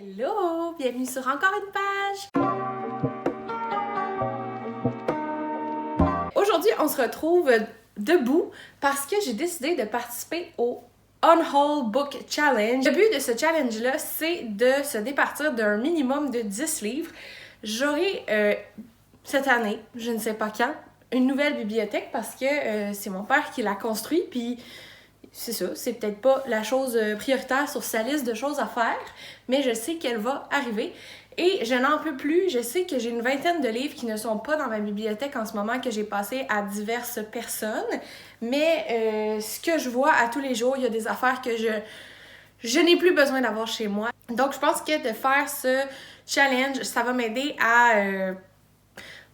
Hello! Bienvenue sur encore une page! Aujourd'hui, on se retrouve debout parce que j'ai décidé de participer au On Hold Book Challenge. Le but de ce challenge-là, c'est de se départir d'un minimum de 10 livres. J'aurai cette année, je ne sais pas quand, une nouvelle bibliothèque parce que c'est mon père qui l'a construit, puis c'est ça, c'est peut-être pas la chose prioritaire sur sa liste de choses à faire, mais je sais qu'elle va arriver. Et je n'en peux plus, je sais que j'ai une vingtaine de livres qui ne sont pas dans ma bibliothèque en ce moment, que j'ai passé à diverses personnes, mais ce que je vois à tous les jours, il y a des affaires que je n'ai plus besoin d'avoir chez moi. Donc je pense que de faire ce challenge, ça va m'aider à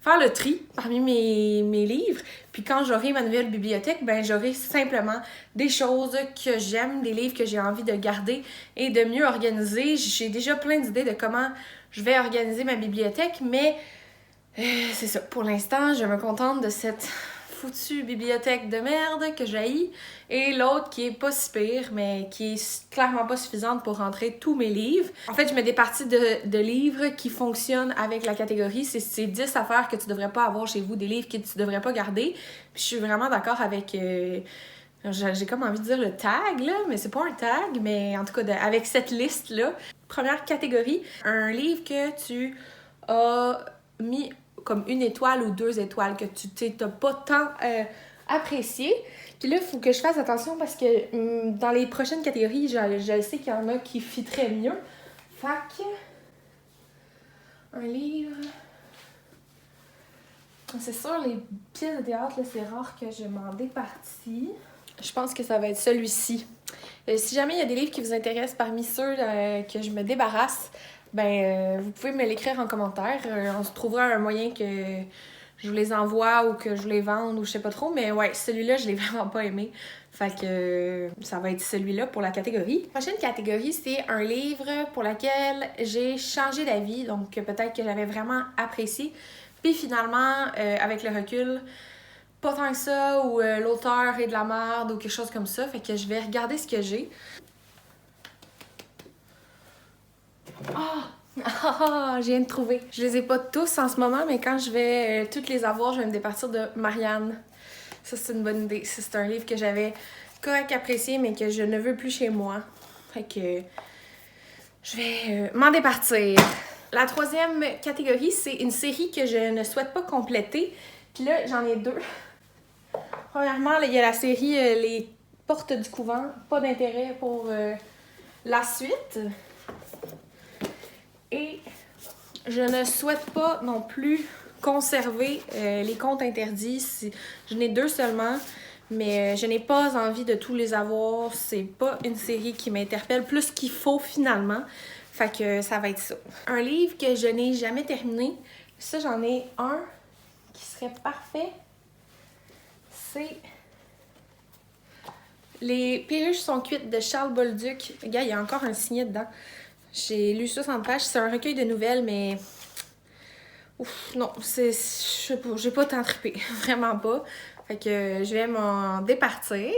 faire le tri parmi mes livres. Puis quand j'aurai ma nouvelle bibliothèque, ben j'aurai simplement des choses que j'aime, des livres que j'ai envie de garder et de mieux organiser. J'ai déjà plein d'idées de comment je vais organiser ma bibliothèque, mais c'est ça. Pour l'instant, je me contente de cette foutue bibliothèque de merde que j'haïs et l'autre qui est pas si pire, mais qui est clairement pas suffisante pour rentrer tous mes livres. En fait, je mets des parties de livres qui fonctionnent avec la catégorie. C'est 10 affaires que tu devrais pas avoir chez vous, des livres que tu devrais pas garder. Puis je suis vraiment d'accord avec... j'ai comme envie de dire le tag, là, mais c'est pas un tag, mais en tout cas, avec cette liste-là. Première catégorie, un livre que tu as mis comme 1 étoile ou 2 étoiles, que tu t'as pas tant apprécié. Puis là, il faut que je fasse attention parce que dans les prochaines catégories, je sais qu'il y en a qui fitteraient mieux. Fait que... un livre... C'est sûr, les pièces de théâtre, là, c'est rare que je m'en départis. Je pense que ça va être celui-ci. Si jamais il y a des livres qui vous intéressent parmi ceux que je me débarrasse, vous pouvez me l'écrire en commentaire. On se trouvera un moyen que je vous les envoie ou que je vous les vende ou je sais pas trop. Mais ouais, celui-là, je l'ai vraiment pas aimé. Fait que ça va être celui-là pour la catégorie. La prochaine catégorie, c'est un livre pour lequel j'ai changé d'avis. Donc peut-être que j'avais vraiment apprécié. Puis finalement, avec le recul, pas tant que ça, ou l'auteur est de la merde ou quelque chose comme ça. Fait que je vais regarder ce que j'ai. Je viens de trouver. Je les ai pas tous en ce moment, mais quand je vais toutes les avoir, je vais me départir de Marianne. Ça, c'est une bonne idée. C'est un livre que j'avais correct apprécié, mais que je ne veux plus chez moi. Fait que je vais m'en départir. La troisième catégorie, c'est une série que je ne souhaite pas compléter. Puis là, j'en ai 2. Premièrement, là, il y a la série Les Portes du Couvent. Pas d'intérêt pour la suite. Et je ne souhaite pas non plus conserver les contes interdits. Je n'ai 2 seulement, mais je n'ai pas envie de tous les avoir. C'est pas une série qui m'interpelle plus qu'il faut finalement. Fait que ça va être ça. Un livre que je n'ai jamais terminé. Ça, j'en ai un qui serait parfait. C'est Les perruches sont cuites de Charles Bolduc. Regarde, il y a encore un signet dedans. J'ai lu 60 pages. C'est un recueil de nouvelles, mais... Ouf, non, je sais pas, j'ai pas tant trippé. Vraiment pas. Fait que je vais m'en départir.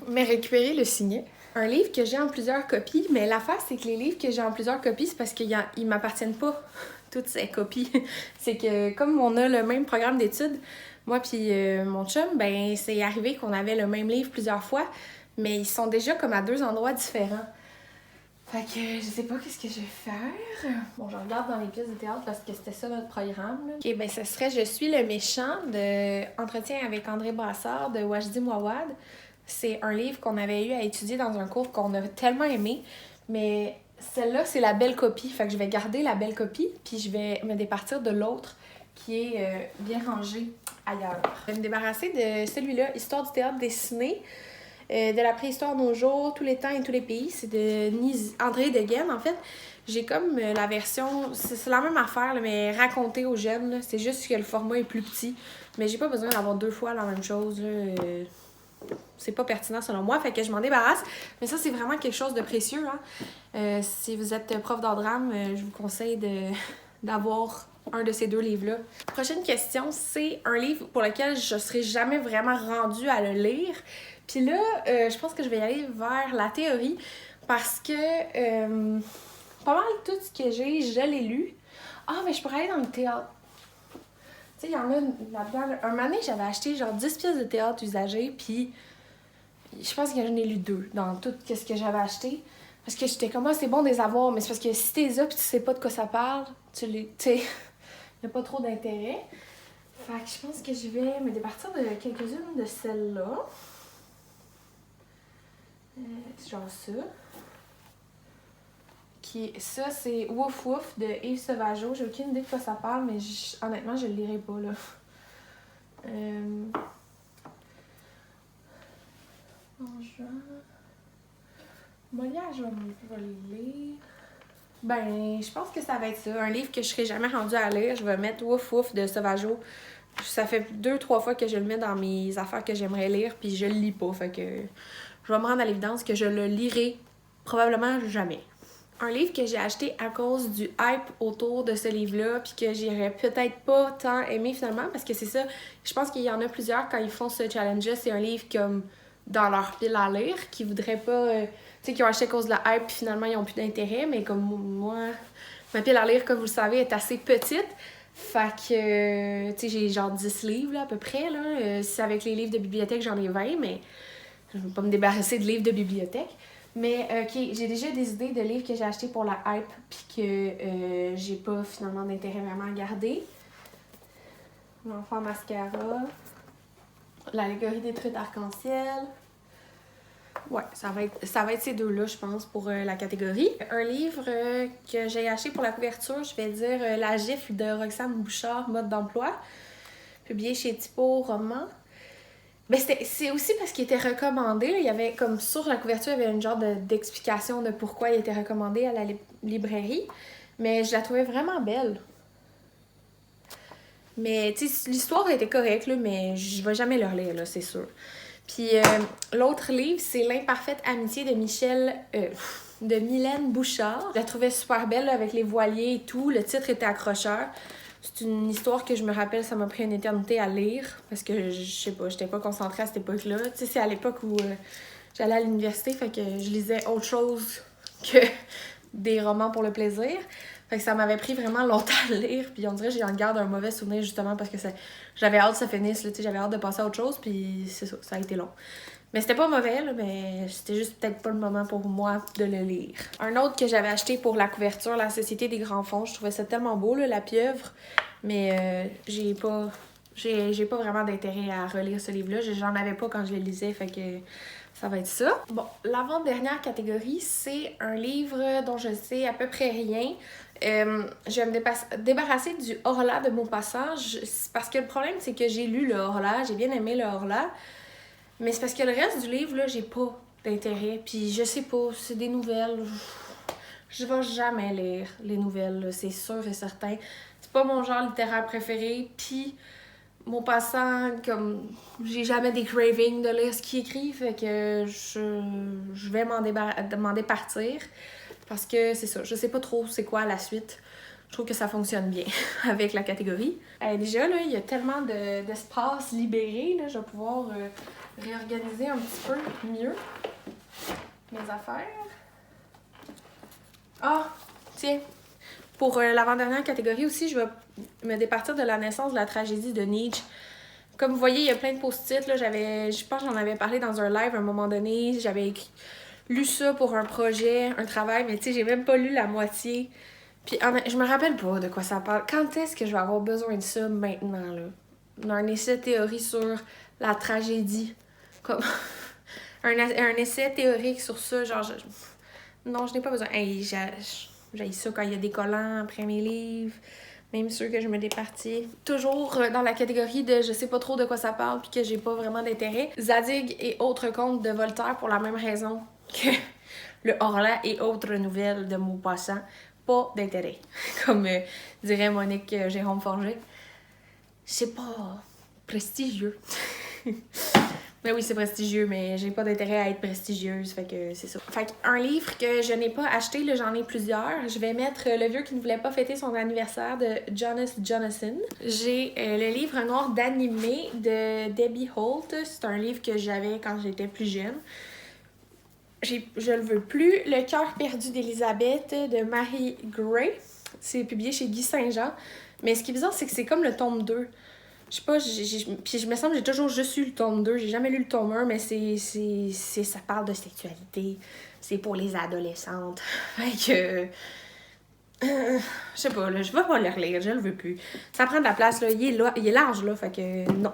Mais récupérer le signet. Un livre que j'ai en plusieurs copies, mais l'affaire, c'est que les livres que j'ai en plusieurs copies, c'est parce qu'ils m'appartiennent pas, toutes ces copies. C'est que comme on a le même programme d'études, moi puis mon chum, c'est arrivé qu'on avait le même livre plusieurs fois, mais ils sont déjà comme à 2 endroits différents. Fait que je sais pas qu'est-ce que je vais faire. Bon, je regarde dans les pièces de théâtre parce que c'était ça notre programme. Là. Ok, ce serait Je suis le méchant de Entretien avec André Brassard de Wajdi Mouawad. C'est un livre qu'on avait eu à étudier dans un cours qu'on a tellement aimé. Mais celle-là, c'est la belle copie. Fait que je vais garder la belle copie, puis je vais me départir de l'autre qui est bien rangé ailleurs. Je vais me débarrasser de celui-là, Histoire du théâtre dessiné. De la préhistoire de nos jours, tous les temps et tous les pays. C'est de André Deguenne, en fait. J'ai comme la version... C'est la même affaire, là, mais racontée aux jeunes. Là. C'est juste que le format est plus petit. Mais j'ai pas besoin d'avoir 2 fois la même chose. Là. C'est pas pertinent selon moi, fait que je m'en débarrasse. Mais ça, c'est vraiment quelque chose de précieux. Hein. Si vous êtes prof d'art drame, je vous conseille d'avoir un de ces 2 livres-là. Prochaine question, c'est un livre pour lequel je serai jamais vraiment rendue à le lire. Puis là, je pense que je vais y aller vers la théorie Parce que pas mal tout ce que j'ai, je l'ai lu. Ah, mais je pourrais aller dans le théâtre. Tu sais, il y en a là-dedans. Un moment donné, j'avais acheté genre 10 pièces de théâtre usagées, puis je pense que j'en ai lu 2 dans tout ce que j'avais acheté. Parce que j'étais comme, ah, c'est bon de les avoir, mais c'est parce que si t'es là, puis tu sais pas de quoi ça parle, tu sais, il n'y a pas trop d'intérêt. Fait que je pense que je vais me départir de quelques-unes de celles-là. Genre ça. Ça, c'est Wouf Wouf de Yves Sauvageau. J'ai aucune idée de quoi ça parle, mais honnêtement, je le lirai pas, là. En juin. Molière, je vais le lire. Ben, je pense que ça va être ça. Un livre que je serai jamais rendue à lire. Je vais mettre Wouf Wouf de Sauvageau. Ça fait 2-3 fois que je le mets dans mes affaires que j'aimerais lire, puis je le lis pas. Fait que je vais me rendre à l'évidence que je le lirai probablement jamais. Un livre que j'ai acheté à cause du hype autour de ce livre-là, puis que j'irais peut-être pas tant aimé finalement, parce que c'est ça, je pense qu'il y en a plusieurs quand ils font ce challenge-là, c'est un livre comme dans leur pile à lire, qui voudraient pas, tu sais, qui ont acheté à cause de la hype, puis finalement ils ont plus d'intérêt, mais comme moi, ma pile à lire, comme vous le savez, est assez petite. Fait que, tu sais, j'ai genre 10 livres là, à peu près, là. Si c'est avec les livres de bibliothèque, j'en ai 20, mais je vais pas me débarrasser de livres de bibliothèque. Mais, ok, j'ai déjà des idées de livres que j'ai achetés pour la hype, puis que j'ai pas finalement d'intérêt vraiment à garder. L'enfant mascara. L'allégorie des trucs d'arc-en-ciel. Ouais, ça va être ces deux-là, je pense, pour la catégorie. Un livre que j'ai acheté pour la couverture, je vais dire La gifle de Roxane Bouchard, mode d'emploi, publié chez Typo Roman. Ben c'est aussi parce qu'il était recommandé. Là. Il y avait comme sur la couverture, il y avait une genre d'explication de pourquoi il était recommandé à la librairie. Mais je la trouvais vraiment belle. Mais tu sais, l'histoire était correcte, là, mais je vais jamais le relire, là, c'est sûr. Puis l'autre livre, c'est L'imparfaite amitié de Mylène Bouchard. Je la trouvais super belle là, avec les voiliers et tout. Le titre était accrocheur. C'est une histoire que je me rappelle, ça m'a pris une éternité à lire parce que je sais pas, j'étais pas concentrée à cette époque-là. Tu sais, c'est à l'époque où j'allais à l'université, fait que je lisais autre chose que des romans pour le plaisir. Fait que ça m'avait pris vraiment longtemps à lire, puis on dirait que j'en garde un mauvais souvenir justement parce que j'avais hâte que ça finisse, là, j'avais hâte de passer à autre chose, puis c'est ça, ça a été long. Mais c'était pas mauvais, là, mais c'était juste peut-être pas le moment pour moi de le lire. Un autre que j'avais acheté pour la couverture, La Société des Grands Fonds, je trouvais ça tellement beau, là, La Pieuvre, mais j'ai pas vraiment d'intérêt à relire ce livre-là. J'en avais pas quand je le lisais, fait que ça va être ça. Bon, l'avant-dernière catégorie, c'est un livre dont je sais à peu près rien. Je vais me débarrasser du Horla de Maupassant parce que le problème, c'est que j'ai lu le Horla, j'ai bien aimé le Horla, mais c'est parce que le reste du livre, là, j'ai pas d'intérêt. Puis je sais pas, c'est des nouvelles. Je vais jamais lire les nouvelles, là, c'est sûr et certain. C'est pas mon genre littéraire préféré, puis Maupassant, comme j'ai jamais des cravings de lire ce qu'il écrit, fait que je vais m'en départir parce que c'est ça, je sais pas trop c'est quoi la suite. Je trouve que ça fonctionne bien avec la catégorie. Déjà, là, il y a tellement d'espace libéré, là, je vais pouvoir réorganiser un petit peu mieux mes affaires. Ah, tiens, pour l'avant-dernière catégorie aussi, je vais me départir de La naissance de la tragédie de Nietzsche. Comme vous voyez, il y a plein de post-it. Là, je pense que j'en avais parlé dans un live à un moment donné. J'avais lu ça pour un projet, un travail, mais tu sais, j'ai même pas lu la moitié. Puis je me rappelle pas de quoi ça parle. Quand est-ce que je vais avoir besoin de ça maintenant, là? Un essai théorique sur la tragédie. Comme un essai théorique sur ça, genre... Non, je n'ai pas besoin. Hey, j'ai ça quand il y a des collants après mes livres, même ceux que je me départis. Toujours dans la catégorie de je sais pas trop de quoi ça parle puis que j'ai pas vraiment d'intérêt. Zadig et autres contes de Voltaire pour la même raison que le Horla et autres nouvelles de Maupassant. Pas d'intérêt. Comme dirait Monique Jérôme Forger. C'est pas prestigieux. Mais oui, c'est prestigieux, mais j'ai pas d'intérêt à être prestigieuse, fait que c'est ça. Fait qu'un livre que je n'ai pas acheté, là, j'en ai plusieurs. Je vais mettre Le vieux qui ne voulait pas fêter son anniversaire de Jonas Jonasson. J'ai le livre noir d'animé de Debbie Holt. C'est un livre que j'avais quand j'étais plus jeune. Je le veux plus. Le cœur perdu d'Elisabeth de Marie Gray. C'est publié chez Guy Saint-Jean. Mais ce qui est bizarre, c'est que c'est comme le tome 2. Je sais pas, puis je me semble que j'ai toujours juste lu le tome 2. J'ai jamais lu le tome 1, mais ça parle de sexualité. C'est pour les adolescentes. Fait que... je sais pas, là, je vais pas le relire, je le veux plus. Ça prend de la place, là, il est large, là, fait que non.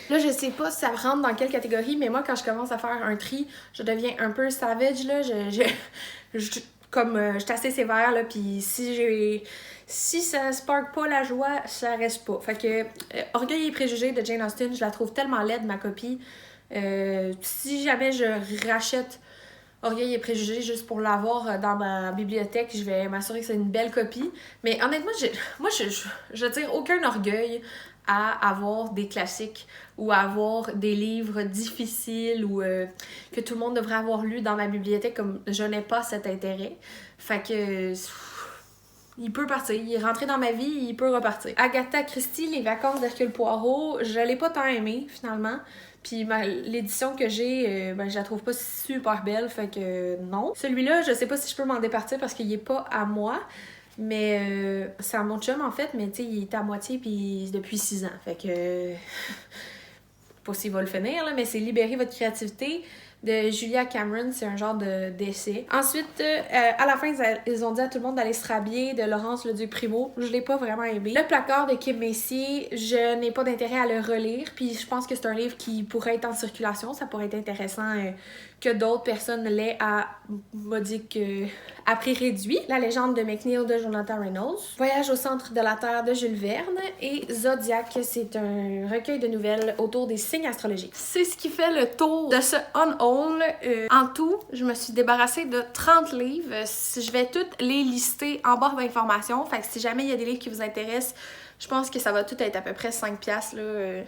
Là, je sais pas si ça rentre dans quelle catégorie, mais moi, quand je commence à faire un tri, je deviens un peu savage, là, comme, je suis assez sévère, là, pis si ça spark pas la joie, ça reste pas. Fait que, Orgueil et préjugés de Jane Austen, je la trouve tellement laide, ma copie. Si jamais je rachète Orgueil et préjugés juste pour l'avoir dans ma bibliothèque, je vais m'assurer que c'est une belle copie. Mais honnêtement, je tire aucun orgueil à avoir des classiques ou à avoir des livres difficiles ou que tout le monde devrait avoir lu dans ma bibliothèque, comme je n'ai pas cet intérêt. Fait que... il peut partir, il est rentré dans ma vie, il peut repartir. Agatha Christie, Les vacances d'Hercule Poirot, je l'ai pas tant aimé finalement. Puis l'édition que j'ai, je la trouve pas super belle, fait que non. Celui-là, je sais pas si je peux m'en départir parce qu'il est pas à moi, mais c'est à mon chum en fait, mais tu sais, il est à moitié puis depuis 6 ans, fait que... pas s'il va le finir, là, mais c'est Libérer votre créativité de Julia Cameron, c'est un genre d'essai. Ensuite, à la fin, ils ont dit à tout le monde d'aller se rhabiller de Laurence Leduc-Primo. Je l'ai pas vraiment aimé. Le placard de Kim Messier, je n'ai pas d'intérêt à le relire, puis je pense que c'est un livre qui pourrait être en circulation. Ça pourrait être intéressant que d'autres personnes l'aient à modique à prix réduit. La légende de McNeil de Jonathan Reynolds. Voyage au centre de la Terre de Jules Verne. Et Zodiac, c'est un recueil de nouvelles autour des signes astrologiques. C'est ce qui fait le tour de ce on-haul. En tout, je me suis débarrassée de 30 livres. Je vais toutes les lister en barre d'informations. Fait que si jamais il y a des livres qui vous intéressent, je pense que ça va tout être à peu près 5$ là.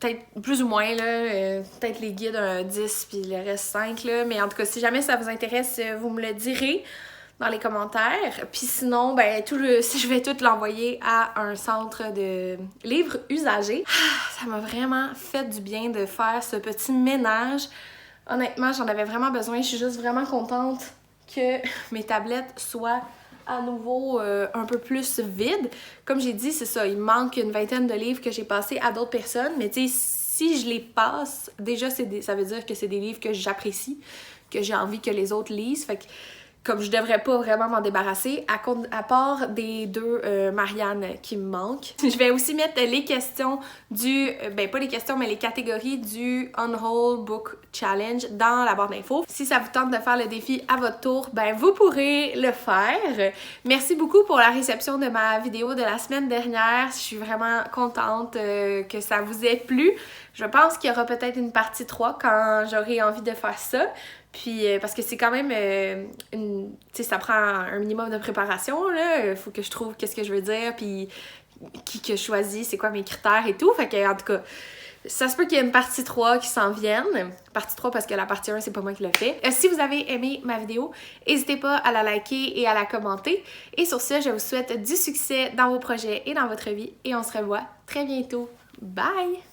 Peut-être plus ou moins, là, peut-être les guides 10 puis le reste 5, là. Mais en tout cas, si jamais ça vous intéresse, vous me le direz dans les commentaires. Puis sinon, si je vais tout l'envoyer à un centre de livres usagés. Ça m'a vraiment fait du bien de faire ce petit ménage. Honnêtement, j'en avais vraiment besoin. Je suis juste vraiment contente que mes tablettes soient à nouveau un peu plus vide. Comme j'ai dit, c'est ça, il manque une vingtaine de livres que j'ai passés à d'autres personnes, mais tu sais, si je les passe, déjà ça veut dire que c'est des livres que j'apprécie, que j'ai envie que les autres lisent, fait que comme je devrais pas vraiment m'en débarrasser, à part des deux Marianne qui me manquent. Je vais aussi mettre les questions du... pas les questions, mais les catégories du Unhold Book Challenge dans la barre d'infos. Si ça vous tente de faire le défi à votre tour, vous pourrez le faire. Merci beaucoup pour la réception de ma vidéo de la semaine dernière. Je suis vraiment contente que ça vous ait plu. Je pense qu'il y aura peut-être une partie 3 quand j'aurai envie de faire ça. Puis, parce que c'est quand même tu sais, ça prend un minimum de préparation, là. Il faut que je trouve qu'est-ce que je veux dire, puis qui que je choisis, c'est quoi mes critères et tout. Fait que, en tout cas, ça se peut qu'il y ait une partie 3 qui s'en vienne. Partie 3 parce que la partie 1, c'est pas moi qui l'ai fait. Si vous avez aimé ma vidéo, n'hésitez pas à la liker et à la commenter. Et sur ce, je vous souhaite du succès dans vos projets et dans votre vie. Et on se revoit très bientôt. Bye!